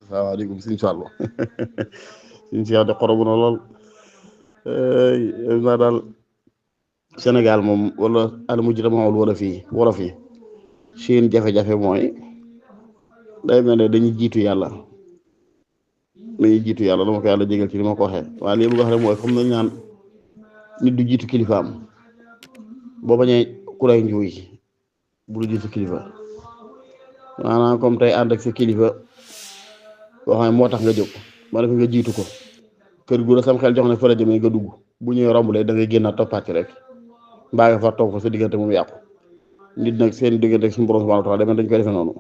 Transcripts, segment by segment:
salaamaaleykum sëñ Fallou sëñ Cheikh de xorobu na lool naa daal Sénégal moom wala al mujrimuun wolof yi seen jafe-jafe mooy day mel ne dañuy jiitu yàlla dama ko yàlla jégal ci li ma ko waxee waaye li bëgg wax rek mooy comme nañ naan nit du jiitu kilifaam boo bañee ku lay njuuy bu du jiitu kilifa maanaam comme tey ànd ak sa kilifa boo xam ne moo tax nga jóg ba nga jiitu ko kër gu la sam xel jox ne fa la jëmee nga dugg bu ñëwee romb lay da ngay génnaat toppaat ci rek mbaa nga fa toog fa sa diggante moom yàqu nit nag seen diggante suñu borom subhanahu wa ta'ala dañ koy defee noonu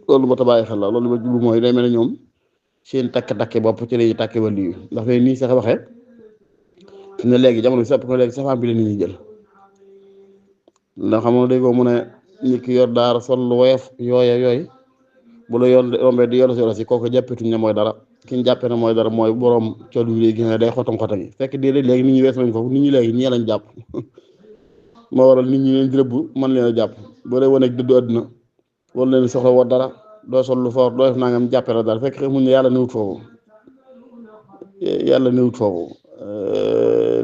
loolu ma ta bàyyi xel la loolu ma jublu mooy day mel ne ñoom seen takk-takke bopp ci lañuy takke wàllu yu ndax fee nii sax waxee ne léegi jamono bi sëpp ko léegi safaan bi la nit ñi jël ndax xam nga day ko mu ne nit ki yor daara sol lu woyof yooyu bu la yoon rombee di yor si kooku jàppetuñ ne mooy dara ki ñu jàppee ne mooy dara mooy borom col yu léegi ne day xotam yi fekk déedéet léegi nit ñi wees nañ foofu nit ñi léegi ñee lañ jàpp moo waral nit ñi leen di rëbb mën leen a jàpp boo dee wane ak dëddu àdduna wala leen soxla woo dara doo sol lu fort doo def nangam jàppee la dara fekk xamuñ ne yàlla newut foofu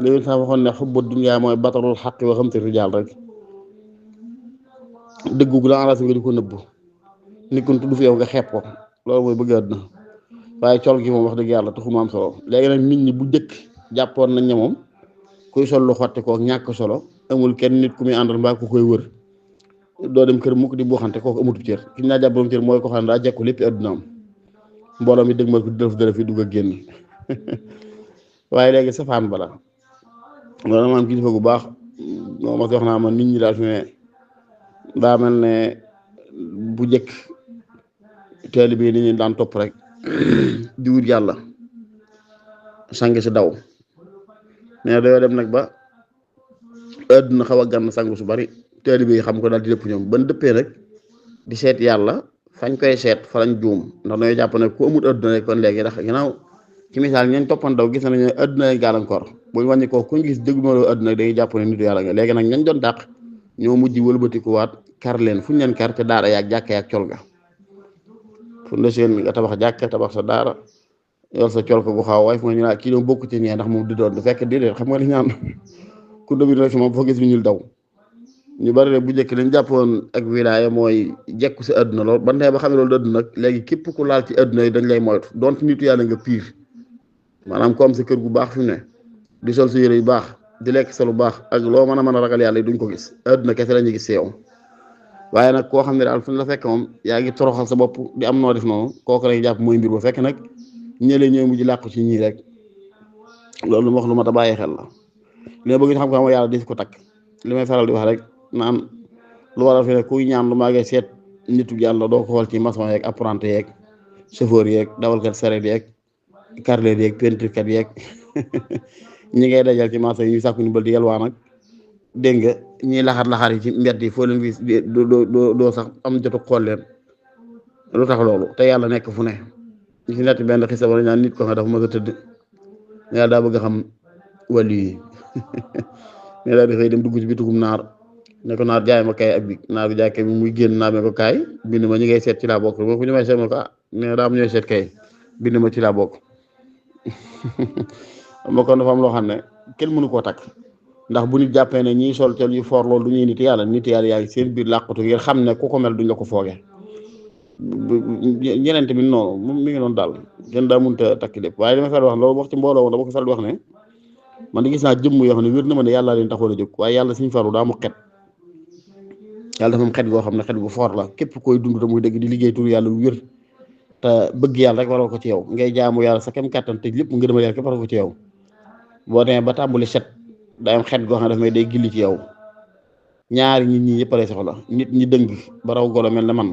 li sax waxoon ne xubbu dunya mooy batarul xaqi wa xamti rijaal rek dëggu gu la enragé nga di ko nëbbu nit ku tudd fi yow nga xeeb ko loolu mooy bëgg àdduna waaye col gi moom wax dëgg yàlla taxul mu am solo léegi nag nit ñi bu njëkk jàppoon nañ ne moom kuy sol lu xotti koo ñàkk solo amul kenn nit ku muy àndal mbaa ku koy wër doo dem kër mukk di buuxante kooku amutub cër ki ñu naa jàpp borom cër mooy ko xam ne daa jekku lépp àdduna am mbooloo mi dëgg ma ko def dara fi dugg ak génn waaye léegi safaan bala loolu ma am kilifa gu baax moo ma wax naa ma nit ñi daal fi ne daa mel ne bu njëkk taalibe yi ni ñu daan topp rek di wut yàlla sang si daw mais dañoo dem nag ba àdduna xaw a gànn sang su bari taalibe yi xam ko daal di dëpp ñoom ban dëppee nag di seet yàlla fañ koy seet fa lañ juum ndax dañoo jàpp ne ku amut àdduna rek kon léegi ndax ginnaaw ci misaal ñeen toppan daw gis nañu àdduna lay gàllankoor bu ñu wàññi ko kuñ gis dëgg noonu àdduna dañuy jàpp ne nitu yàlla nga léegi nag ñañ doon dàq ñoo mujj wëlbatikuwaat kar leen fu ñu leen kar te daara yaag jàkka yaag col ga fu ne seen nga tabax jàkka tabax sa daara yor sa col ko gu xaw waaye fu nga ñu kii doon bokk ci ñee ndax moom di doon du fekk déedéet xam nga li ñaan ku domine rek moom foo gis lu ñul daw ñu bari rek bu njëkk lañ jàppoon ak wilaaya mooy jekku si àdduna lool ba tey ba xam ne loolu àdduna nag léegi képp ku laal ci àdduna yi dañ lay moytu donte nitu yàlla nga piir maanaam ko am sa kër gu baax fi mu ne di sol sa yére yu baax di lekk sa lu baax ak loo mën a ragal yàlla yi duñ ko gis àdduna kese la ñu gis yow waaye nag koo xam ne daal fu ñu la fekk moom yaa ngi toroxal sa bopp di am noo def noonu kooku lañu jàpp mooy mbir ba fekk nag ñële ñooy mujj làqu ci ñii rek loolu lu ma wax lu ma ta bàyyi xel la li ma bëgg ñu xam ko yàlla di ko takk li may faral di wax rek naan lu waral fi ne kuy ñaan lu maa ngi seet nitu yàlla doo ko xool ci maçon yeeg apprenti yeeg chauffeur yeeg dawalkat sareet yeeg carreleur yeeg peinturekat yeeg ñi ngay dajal ci marché yi ñuy sàkku ñu bël di yelwaan nag dégg nga ñiy laxar yi ci mbedd yi foo leen gis doo sax am jotu xool leen lu tax loolu te yàlla nekk fu ne ñu fi nett benn xisa wala ñaan nit ko xam dafa mën a tëdd yàlla daa bëgg a xam wàllu yi mais daal di xëy dem dugg ci bitugum naar ne ko naar jaay ma kay ak bi naar bi jaay kay bi muy génn naar ne ko kaay bind ma ñi ngay seet ci laa bokk boo ko ñu may seet ma ko mais daa am ñooy seet kay bind ma ci laa bokk ma kon dafa am loo xam ne kenn mënu koo takk ndax bu nit jàppee ne ñiy sol col yu for loolu du ñuy nit yàlla yaa ngi seen biir làqatu ngir xam ne ku ko mel duñ la ko fooge ñeneen tamit noonu moom mi ngi noonu daal kenn daa mënut a takk lépp waaye dama faral wax loolu wax ci mbooloo dama ko faral di wax ne man di gis naa jëmm yoo xam ne wér na ma ne yàlla leen taxoon a jóg waaye yàlla suñu faru daa mu xet yàlla dafa am xet goo xam ne xet gu foor la képp koy dund te muy dëgg di liggéey tur yàlla lu wér te bëgg yàlla rek waral ko ci yow ngay jaamu yàlla sa kem kàttan te lépp nga demal yàlla képp waral ko ci yow boo demee ba tàmbali set day am xet goo xam ne daf may day gilli ci yow ñaari nit ñi yëpp lay soxla nit ñi dëng ba raw golo mel ne man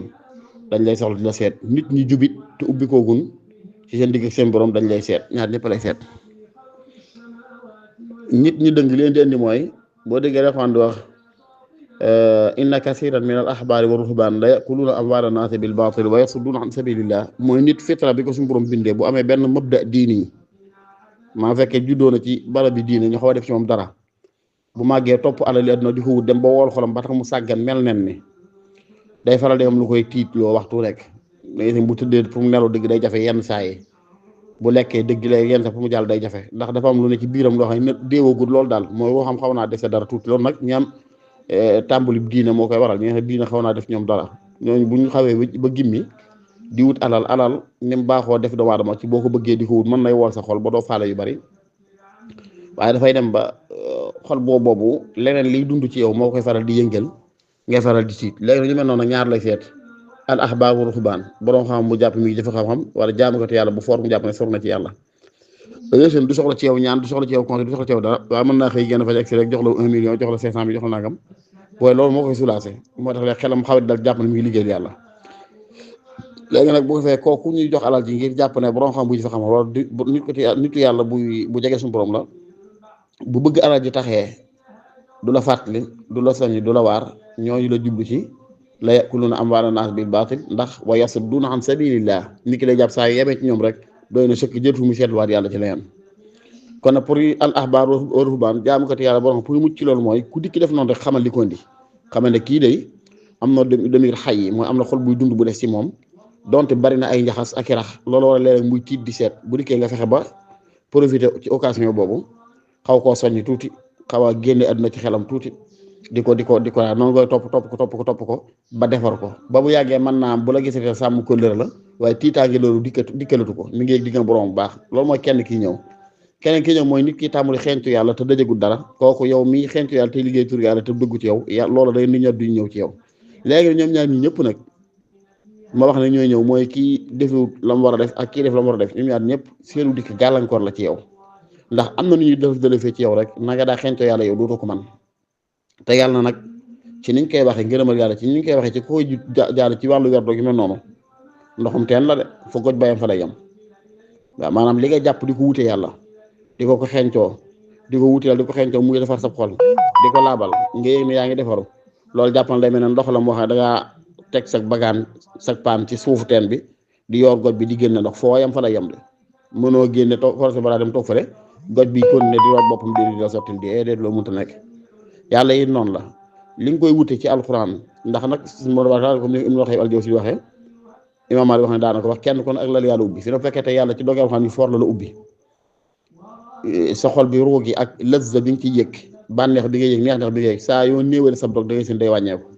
dañ lay soxla di la seet nit ñi jubit te ubbi koogun ci seen digg ak seen borom dañ lay seet ñaar ñëpp lay seet nit ñi dëng leen di indi mooy boo déggee refaan di wax inna kasiran min al ahbaari wa ruhbaan la yakuluuna amwaala naasi bil baatil wa yasudduuna an sabilillah mooy nit fitra bi ko suñu borom bindee bu amee benn mabda diini maa fekkee juddoo na ci barab bi diine ñu xaw a def ci moom dara bu màggee topp alali àdduna di ko wut dem ba wool xolam ba tax mu sàggan mel nen ni day faral di am lu koy tiit loo waxtu rek léegi bu tëddee pour mu nelaw dëgg day jafe yenn saa yi bu lekkee dëgg lay yenn saa pour mu jàll day jafe ndax dafa am lu ne ci biiram loo xam ne déewagul loolu daal mooy woo xam xaw naa dese dara tuuti loolu nag ñi am tàmbali diina moo koy waral ñi nga xam diina xaw naa def ñoom dara ñooñu bu ñu xawee ba gimmi di wut alal ni mu baaxoo def doomu aadama ci boo ko bëggee di ko wut mën nay wool sa xol ba doo faale yu bari waaye dafay dem ba xol boobu leneen liy dund ci yow moo koy faral di yëngal ngay faral di tiit léegi ñu mel noonu ñaar lay seet al ahbaar wa ruhbaan borom xam mu jàpp mi ngi jëfe xam-xam wala jaamu ko te yàlla bu foor mu jàpp ne sor na ci yàlla da ngay seen du soxla ci yow ñaan du soxla ci yow conseil du soxla ci yow dara waaye mën naa xëy génn fa egsi rek jox la 1 million jox la 500 bi jox la nangam booy loolu moo koy soulagé moo tax léegi xelam xawit dal jàpp ne mi ngi liggéeyal yàlla léegi nag bu ko fee kooku ñuy jox alal ji ngir jàpp ne borom xam bu jëfe xam-xam wala nitu yàlla bu jege suñu borom la bu bëgg alal ji taxee du la fàttali du la soññ du la waar ñooñu la jublu ci la yakuluna amwaala naas bil baatil ndax wa yasudduuna an sabilillah nit ki lay jàpp saa yemee ci ñoom rek doy na sëkk jëtu mu seetluwaat yàlla ci leneen kon nag pour al ahbaar wa ruhbaan jaamukati yàlla borom pour mucc ci loolu mooy ku dikki def noonu rek xamal li ko indi xamal ne kii day am na demir xay yi mooy am na xol buy dund bu des ci moom donte bari na ay njaxas ak i rax loolu war a léeg muy tiit di seet bu dikkee nga fexe ba profité ci occasion boobu xaw koo soññ tuuti xaw a génne àdduna ci xelam tuuti di ko noonu koy topp ko ba defar ko ba bu yàggee mën naa bu la gisee sàmm kóllëre la waaye tiitaange loolu dikkalatu ko mi ngi digga borom bu baax loolu mooy keneen kii ñëw mooy nit ki tàmbali xeeñtu yàlla te dajagul dara kooku yow mii xeeñtu yàlla te liggéey tur yàlla te dëggu ci yow loolu day nit ñi duñ ñëw ci yow léegi ñoom ñaar ñi ñëpp nag ma wax ne ñooy ñëw mooy kii defut la mu war a def ak kii def la mu war a def ñoom ñaar ñëpp seenu dikk gàllankoor la ci yow ndax am na nu ñuy def ci yow rek nanga daa xeeñtu yàlla yow dootoo ko man te yàlla nag ci niñ koy waxee ngërëmal yàlla ci niñ koy waxee ci koy jaare ci wàllu werdo gi mel noonu ndoxum teen la de foo goj bàyyam fa lay yem waaw maanaam li nga jàpp di ko wute yàlla di ko xeeñcoo di ko wute yàlla di ko xeeñcoo muy defar sa xol di ko laabal nga yëg ne yaa ngi defaru loolu jàppal day mel ne ndox la moo xam ne dangaa teg sa bagaan sa paan ci suufu teen bi di yor goj bi di génne ndox foo yem fa lay yem de mënoo génne toog forcé balaa dem toog fële goj bi kon ne di root boppam di la sottil di déet loolu mënta nekk yàlla it noonu la li nga koy wute ci alxuraan ndax nag moo wax comme ni Ibnu Qayyim al-Jawziyya waxee Imaam Maalik wax ne daana ko wax kenn kon ak lal yàlla ubbi fi na fekkee te yàlla ci doge alxuraan yi foor la ubbi sa xol bi ruugi ak lazza bi nga ciy yëg bànneex bi nga yëg neex bi nga yëg saa yoo néewale sa dog da ngay seen day wàññeeku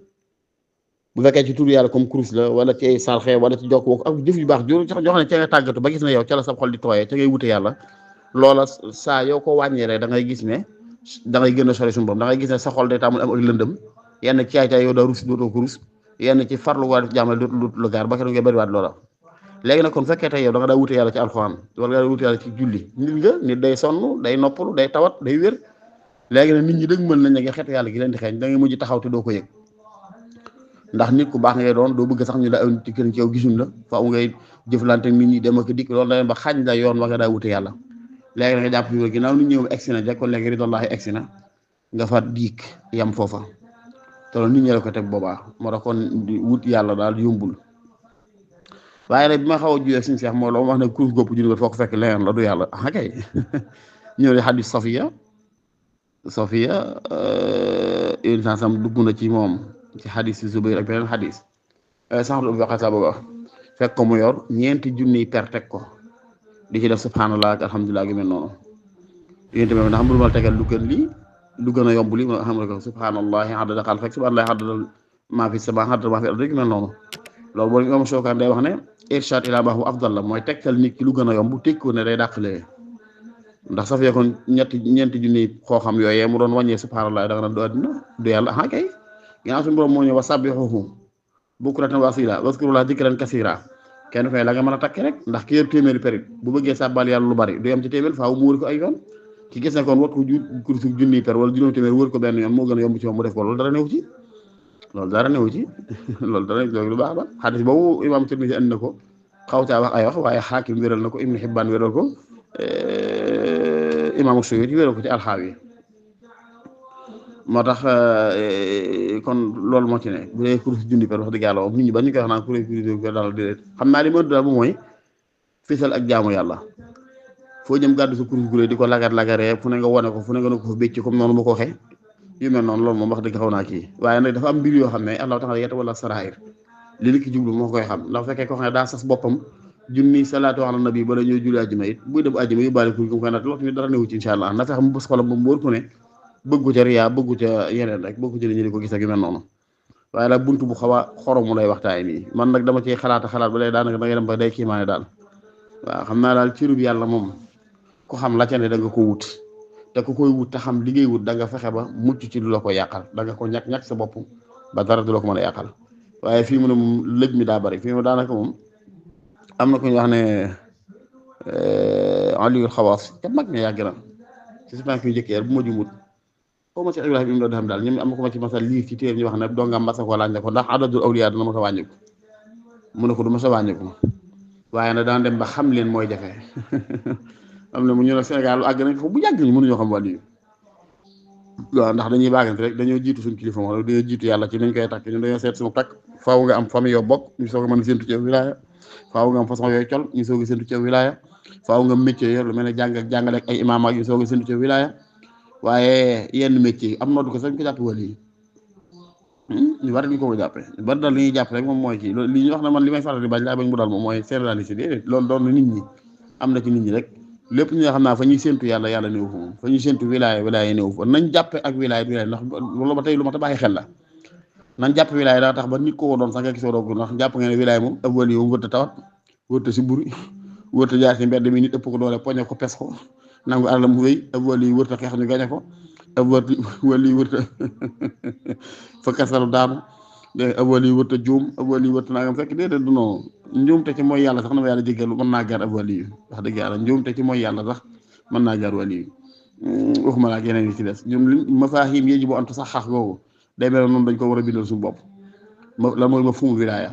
bu fekkee ci tur yàlla comme kurus la wala ci sarxe wala ci jokk woo ak jëf yu baax joo xam ne ca nga tàggatu ba gis ne yow ca la sa xol di tooyee ca ngay wute yàlla loola saa yoo ko wàññee rek da ngay gis ne da ngay gën a sori suñu borom da ngay gis ne sa xol day tàmbali am ak lëndëm yenn caay-caay yow daa rus dootoo ko rus yenn ci farlu waa def jàmmale dootul la gaar ba keroog ngay bëriwaat loola léegi nag kon fekkee tey yow da nga daa wute yàlla ci alxuraan wala nga daa wute yàlla ci julli nit day sonn day noppalu day tawat day wér léegi nag nit ñi dëgg mën nañ ne nga xeetu yàlla gi leen di xeeñ da ngay mujj taxaw te doo ko yëg ndax nit ku baax ngay doon doo bëgg sax ñu daa ci kër ci yow gisuñ la faaw ngay jëflante nit ñi dem ak dikk loolu da ba xañ la yoon wa nga daa wute yàlla léegi nag nga jàpp fi ginnaaw nit ñëw egsi na jekkoon léegi ridollahi egsi na nga fa diik yam foofa te loolu nit ñi la ko teg boobaa moo tax kon wut yàlla daal yombul waaye nag bi ma xaw a juyee suñu seex moo la wax ne kurus gopp junni foo ko fekk leneen la du yàlla ah kay ñëw ne xadis Safiya une sam dugg na ci moom ci xadis si Zubayr ak beneen xadis sax lu waxee sa booba fekk ko mu yor ñeenti junniy per teg ko di ci def subhanallah ak alhamdulilah gi mel noonu yéen tamit ndax mënu ma tegal lu gën lii lu gën a yomb lii ma xam ne ko subhanallahi adada xaal fekk subhanallahi adada maa fi sama adada maa fi adada gi mel noonu loolu boo imam Shawkaani day wax ne irshad ila ma huwa afdal la mooy tegtal nit ki lu gën a yomb tekku ne day dàqalee ndax sa fekkoon ñeenti junni xoo xam yooyee mu doon wàññee subhanallah da nga naan du àddina du yàlla ah kay ginnaaw suñu borom moo ñëw wa sabbihuhu bukratan wa asila wazkurullaha dhikran kasira kenn koy la nga mën a takk rek ndax ki yor téeméeri périt bu bëggee sàbbal yàlla lu bari du yem ci téeméer faaw mu wër ko ay yoon ki gis ne kon wat ko kursu junniy per wala juróomi téeméer wër ko benn yoon moo gën a yomb ci moom mu def ko loolu dara newu ci loolu lu baax ba xadis boobu imam Tirmisi andi na ko xaw caa wax ay wax waaye Xaakim wéral na ko Ibn Hibbaan wéral ko imam Suyuti wéral ko ci alxaawi moo tax kon loolu moo ci ne bu dee kurus junni per wax dëgg yàlla moom nit ñi ba ñu koy wax naan kurus junni per daal déedéet xam naa li ma daal bu mooy fisal ak jaamu yàlla foo jëm gàddu sa kurus gu di ko lagaree fu ne nga wone ko fu ne nga ne ko fa bécc comme noonu ma ko waxee yu mel noonu loolu moom wax dëgg xaw naa kii waaye nag dafa am mbir yoo xam ne Allah taala yeta wala sarair li li ki jublu moo koy xam. ndax fekkee ko xam ne daa sas boppam junni salaatu ala nabi bala ñëw julli àjjuma it buy dem àjjuma yóbbaale ko koy natt waxtu ni dara newu ci insha allah na fexe mu bës xolam ba mu wóor ko ne bëggu ca riyaa bëggu ca yeneen rek bëggu ca li ñu di ko gis ak yu mel noonu. waaye nag buntu bu xaw a xoromu lay waxtaay nii man nag dama ci xalaat ba lay daanaka da ngay dem ba day kiimaane daal. waaw xam naa daal cërub yàlla moom ku xam la ca ne da nga ko wut te ku koy wut te xam li ngay wut da nga fexe ba mucc ci lu la ko yàqal da nga ko ñàkk sa bopp ba dara du la ko mën a yàqal. waaye fii mu ne moom lëj mi daa bari fii mu daanaka moom am na ku ñu wax ne Aliou Xawaas te mag ña yàgg na ci sipan fi njëkk bu ma jumut xaw ma ci Ibrahima im do xam daal ñoom am na ko ma ci masal lii ci téer ñu wax ne doo nga mbasa ko laaj ne ko ndax adadul awliya dana ma sa wàññiku mu ne ko du ma sa wàññiku waaye nag daan dem ba xam leen mooy jafe am na mu ñu ne Sénégal àgg nañ ko bu yàgg ñu mënuñoo xam wàllu yi waaw ndax dañuy baagante rek dañoo jiitu suñu kilifa moom dañoo jiitu yàlla ci nañ koy takk ñun dañoo seet suñu takk faaw nga am famille yoo bokk ñu soog a mën a séntu ci wilaaya faaw nga am façon yooyu col ñu soog a séntu ci wilaaya faaw nga métier yor lu mel ne jàng ak jàngale ak ay imaam ak ñu soog a séntu ci wilaaya waaye yenn métier yi am nootu ko sax ñu ko jàppe wàllu yi ñu war ñu ko jàppe bari daal li ñuy jàpp rek moom mooy kii li ñu wax na man li may faral di bañ laa bañ mu daal moom mooy généralité déedéet loolu doon na nit ñi am na ci nit ñi rek lépp ñi nga xam naa fa ñuy séntu yàlla yàlla néew fa moom fa ñuy séntu wilaaya néew fa nañ jàppe ak wilaaya ndax loolu ba tey lu ma ta bàyyi xel la nañ jàppe wilaaya daa tax ba nit ko doon sax nga gisoo doog ndax jàpp nga ne wilaaya moom ab wali yow wërta tawat wërta si buri wërta jaar ci mbedd mi nit ëpp ko doole poñe ko pes ko nangu àllam mu wéy ab wali wërta xeex ñu gañe ko ab wali wërta fa kasalu daanu ab wali wërta juum ab wali wërta nangam fekk déedéet du noonu njuumte ci mooy yàlla sax na ma yàlla jéggal mën naa gaar ab wali yi wax dëgg yàlla njuumte ci mooy yàlla sax mën naa gaar wali yi waxuma laa ak yeneen yi ci des ñoom li mafaahim yajibu an tusaxxax googu day mel noonu dañ ko war a bindal suñu bopp lan mooy ma fumu wilaaya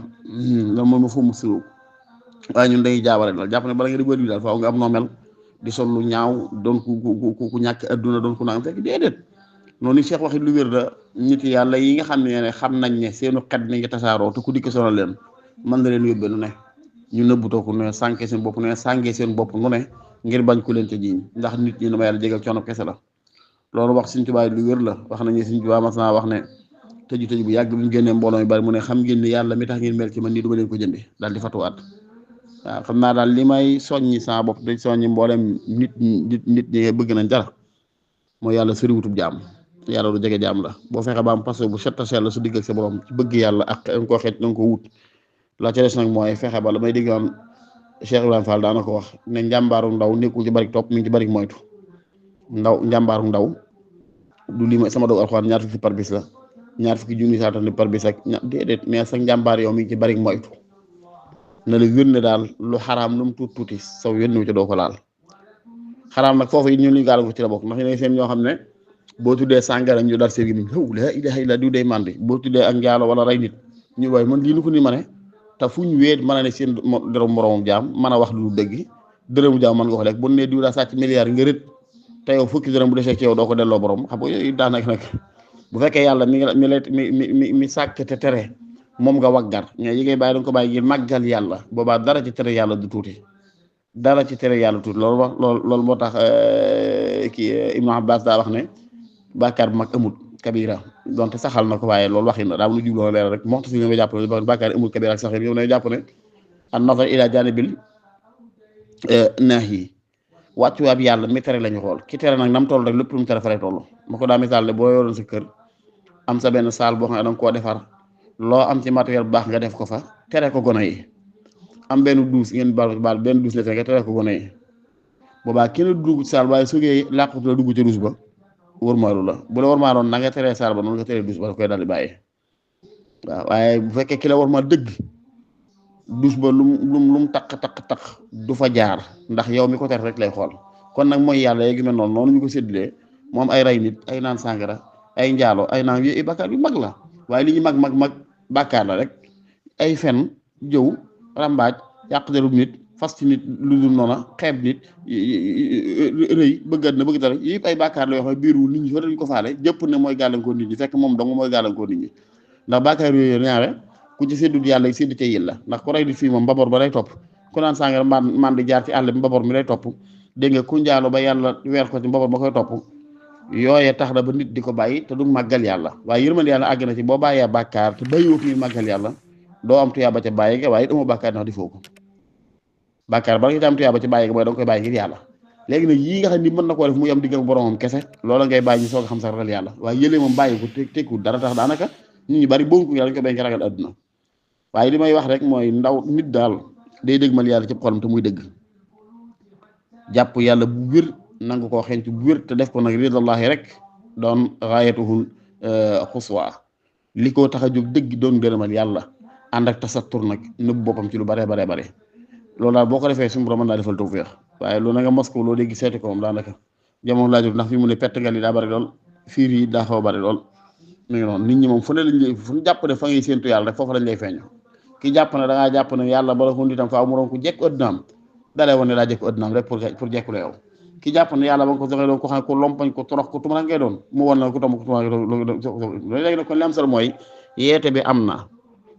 lan mooy ma fumu suru waaye ñun dañuy jaabare daal jàpp ne bala nga di wër bi daal faaw nga am noo mel di sol lu ñaaw doon ku ñàkk adduna doon ku naan fekk déedéet noonu Cheikh waxit lu wér da nit yàlla yi nga xam ne xam nañ ne seenu xet mi ngi tasaaroo te ku dikk sonal leen mën na leen yóbbee nu ne ñu nëbbutoo ko nu ne sànkee seen bopp nu ne sàngee seen bopp nu ne ngir bañ ku leen ca jiiñ ndax nit ñi dama yàlla jégal coono kese la loolu wax Sëñ Tuubaa lu wér la wax nañu Sëñ Tuubaa mas naa wax ne tëju bu yàgg bi mu génnee mbooloo mi bari mu ne xam ngeen ni yàlla mi tax ngeen mel ci man nii du ma leen ko jënde daal di fatuwaat waaw xam naa daal li may soññi sama bopp dañ soññi mboolem nit ñi bëgg nañ dara mooy yàlla soriwutub jaam yàlla du jege jaam la boo fexe ba am parce que bu set a sell su digg ak sa borom ci bëgg yàlla ak nga ko xeet nga ko wut la ca des nag mooy fexe ba la may dégg am Cheikh Ibrahima Fall daana ko wax ne njàmbaaru ndaw nekkul ci barik topp mi ngi ci barik moytu njàmbaaru ndaw du lii sama doog alxuraan ñaar fukki par bis la ñaar fukki junni saa ni par bis ak déedéet mais sa njàmbaar yow mi ngi ci barik moytu na la wér ne daal lu xaraam lu mu tuuti saw yónni ci doo ko laal xaraam nag foofu it ñun ñu gaal ko ci la bokk ndax ñu ne seen ñoo xam ne boo tuddee sàngara ñu dar seen gi mi la ilaha illa diw day màndi boo tuddee ak njaalo wala rey nit ñu waaye man lii nu ko ni ma ne te fu ñu weet mën a ne seen dërëm moroomam jaam mën a wax lu dëgg dërëmu jaam mën nga ko lekk bu ne diw daa sàcc milliard nga rët te yow fukki dërëm bu desee ci yow doo ko delloo borom xam nga yooyu daanaka nag bu fekkee yàlla mi sàkk te tere moom nga waggar mais yi ngay bàyyi danga ko bàyyi ngir màggal yàlla boobaa dara ci tere yàlla du tuuti loolu moo tax kii Ibnu Abbas daa wax ne bàkkaar bu mag amul kabira donte saxal na ko waaye loolu waxi na daa lu jubloo leeral rek moxta si nga jàpp ne bàkkaar amul kabira ak saxir yow ne jàpp ne an nazar ila janibil naahi wàccuwaab yàlla mi tere la ñu xool ki tere nag nam toll rek lépp lu mu tere fa lay toll ma ko daa misaal de boo yoroon sa kër am sa benn saal boo xam ne danga koo defar loo am ci matériel bu baax nga def ko fa tere ko gone yi am benn duus ngeen baal benn duus la nga tere ko gone yi boobaa kenn dugg ci saal waaye sugee làqatu la dugg ci duus ba wërmaalu la bu la wërmaaloon na nga teree saal ba noonu nga teree duus ba da koy daal di bàyyi waaw waaye bu fekkee ki la wërmaal dëgg duus ba lum taq du fa jaar ndax yow mi ko tere rek lay xool kon nag mooy yàlla yeegi mel noonu ñu ko séddalee moom ay rey nit ay naan sàngara ay njaalo ay naan yooyu ay bàkkaar yu mag la waaye li ñu mag bàkkaar la rek ay fen jëw rambaaj yàq derub nit fas ci nit lu dul noona xeeb nit rëy bëggat na bëgg dara yëpp ay bàkkaar la yoo xam ne biiru nit ñi fa dañ ko faale jëpp ne mooy gàllankoor nit ñi fekk moom dong mooy gàllankoor nit ñi ndax bàkkaar yooyu ñaare ku ci séddut yàlla sédd ca yil la ndax ku rey di fii moom mbaboor ba lay topp ku naan sàngara man di jaar ci àll bi mbaboor mi lay topp dégg nga ku njaalo ba yàlla weer ko ci mbaboor ma koy topp yooye tax na ba nit di ko bàyyi te du màggal yàlla waaye yërmande yàlla àgg na ci boo bàyyee bàkkaar te bàyyiwoo fi màggal yàlla doo am tuyaaba ca bàyyi ga waaye amoo bàkkaar ndax di foo ko bàkkaar bala nga ci am tuyaaba ca bàyyi ga mooy da nga koy bàyyi ngir yàlla léegi nag yii nga xam ni mën na koo def muy am digg ak boromam kese loola ngay bàyyi ñu soog a xam sax ragal yàlla waaye yëlee moom bàyyi ko tekku dara tax daanaka nit ñi bari boobu ko yàlla dañ ko bàyyi nga ragal àdduna waaye li may wax rek mooy ndaw nit daal day dëgmal yàlla ci xolam te muy dëgg jàpp yàlla bu wér nangu koo xenc bu wér te def ko nag ridallahi rek doon raayatuhul xuswa li ko tax a jóg dëgg doon gërëmal yàlla ànd ak tasattur nag nëbb boppam ci lu bare bare bare loolu daal boo ko defee suñu borom mën naa defal tawfeex waaye loolu na nga mos ko loo dégg seeti ko moom daanaka jamono laajul ndax fi mu ne pettangal yi daa bari lool fiir yi daa xaw a bari lool mu ngi noonu nit ñi moom fu ne lañ lay fu ñu jàpp ne fa ngay séentu yàlla rek foofu lañ lay feeñu ki jàpp ne da ngaa jàpp ne yàlla bala ko nditam faaw mu doon ko jekk addunaam dalee woon ne daa jekk addunaam rek pour jekku la yow ki jàpp ne yàlla ba nga ko joxee doon ko xam ne ko lompañ ko torox ko tuma ngay doon mu won na ko tomb ko tuma léegi nag kon li am solo mooy yeete bi am na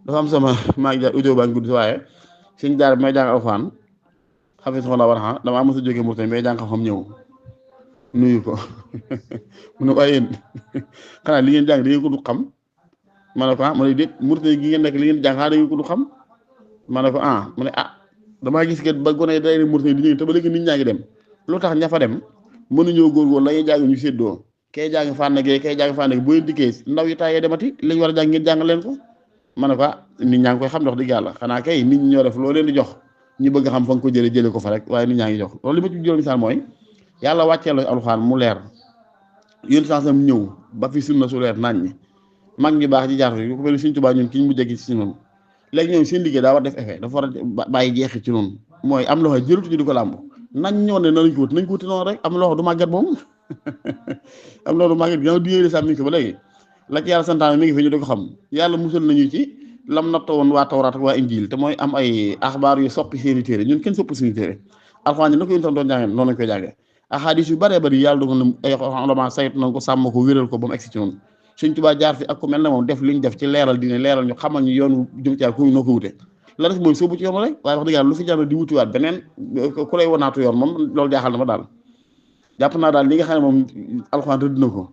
dafa am sama maa ngi jaar audio baa ngi gudd waaye suñ jaar bi may jàng alxuraan xafi soxla war a damaa mos a jógee Mauritanie may jàng xam-xam ñëw nuyu ko mu ne waaye yéen xanaa li ngeen jàng da ngeen ko du xam ma ne ko ma ne déet Mauritanie gi ngeen nekk li ngeen jàng xanaa da ngeen ko du xam ma ne ko mu ne damaa gis kat ba gone day ne Mauritanie di ñëw te ba léegi nit ñaa ngi dem lu tax ña fa dem mënuñoo góorgóor la ñuy jàng ñu séddoo kay jàng fànn gee kay jàng fànn gi bu leen dikkee ndaw yi taayee demati lañ war a jàng ngeen jàng leen ko ma ne ko nit ñaa ngi koy xam ndox dëgg yàlla xanaa kay nit ñi ñoo def loo leen di jox ñu bëgg xam fa nga ko jëlee ko fa rek waaye nit ñaa ngi jox loolu li ma ci juróom misaal mooy yàlla wàccee la alxuraan mu leer yéen sansam ñëw ba fi sunna su leer naañ ñi mag ñi baax ci jaar yu ko mel Sëriñ Tuubaa ñun ki ñu mujjee gis ci noonu léegi ñoom seen liggéey daa war def effet dafa war a bàyyi jeexi ci noonu mooy am loxo jërutu ñu di ko làmb nañ ñoo ne nañ ko wut nañ ko wuti noonu rek am loxo du màgget moom am loxo du màgget ginnaaw di yéeli sam mi ngi fi ba léegi la ci yàlla santaane mi ngi fi ñu di ko xam yàlla musal nañu ci lam natta woon waa tawraat ak waa injil te mooy am ay axbaar yu soppi seeni téere ñun kenn soppi suñu téere alxuraan ñi na ko yéen tam doon jàngee noonu lañ koy jàngee ahadis yu bëree bëri yàlla dogal na ay ulama saytu nañ ko sàmm ko wéral ko ba mu egsi ci noonu Sëriñ Tuubaa jaar fi ak ku mel ne moom def liñ def ci leeral dine leeral ñu xamal ñu yoonu jëm ci ku noo ko wute la def mooy soobu ci yoon rek waaye wax dëgg yàlla lu fi jar di wutiwaat beneen ku lay wanaatu yoon moom loolu jaaxal na ma daal jàpp naa daal li nga xam ne moom alxuraan rëdd na ko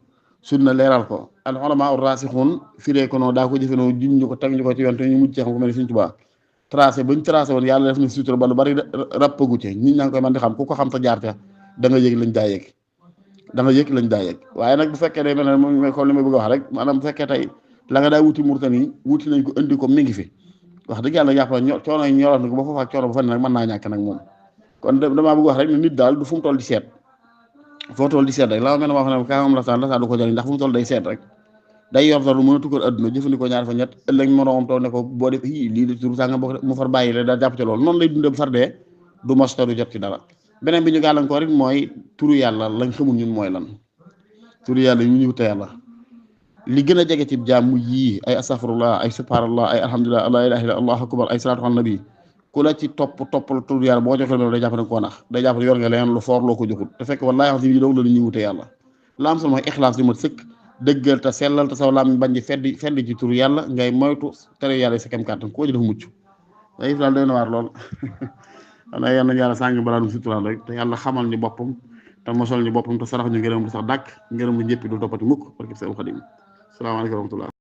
sunna leeral ko al ulama rasixuun firee ko noonu daa ko jëfe noonu juñ ñu ko teg ñu ko ci yoon te ñu mujj ci xam ko mel ne Sëriñ Tuubaa tracé bañ tracé woon yàlla def na sutura ba lu bari rappagu ci ñi ñaa ngi koy mën di xam ku ko xam te jaar ca da nga yëg lañ daa yëg da nga yëg lañ daa yëg waaye nag bu fekkee day mel ne moom comme li may bëgg a wax rek maanaam bu fekkee tey la nga daa wuti Mauritanie wuti nañ ko indi ko mi ngi fi wax dëgg yàlla jàpp na coono yi ñoroon na ko ba foofa coono ba fa ne nag mën naa ñàkk nag moom kon damaa bëgg wax rek ne nit daal du fu mu toll di seet foo toll di seet rek la ma mel ne maa xam ne kaa am la saa du ko jëriñ ndax fu mu toll day seet rek day yor dara lu mën a tukkal adduna jëfandikoo ñaar fa ñett ëllëg moroomam toog ne ko boo def lii di tur sànga boo mu far bàyyi la daal jàpp ci loolu noonu lay dundee bu far dee du mos te du jot ci dara beneen bi ñu gàllankoor rek mooy turu yàlla lañ xamul ñun mooy lan turu yàlla ñu ñu te yàlla li gën a jege ci jaam mu yii ay astaghfirullah ay subhanallah ay alhamdulillah la ilaha illa allahu akbar ay salaatu ala nabi ku la ci toppal turu yàlla boo joxee loolu day jàpp ne koo nax day jàpp ne yor nga leneen lu foor loo ko joxut te fekk wallahi wax yi doog la ñuy wute yàlla la am solo mooy ixlaas li mat sëkk dëggal te sellal te saw laam bañ di feddi ci turu yàlla ngay moytu tere yàlla sa kem kàttan koo ci dafa mucc day daal doy na waar lool xanaa yal na yàlla sàng balaa nu suturaan rek te yàlla xamal ñu boppam te mosal ñu boppam te sarax ñu ngërëm bu sax dàkk ngërëm bu ñëpp du toppati mukk barke Seexul Xadim salaamaaleykum wa rahmatullah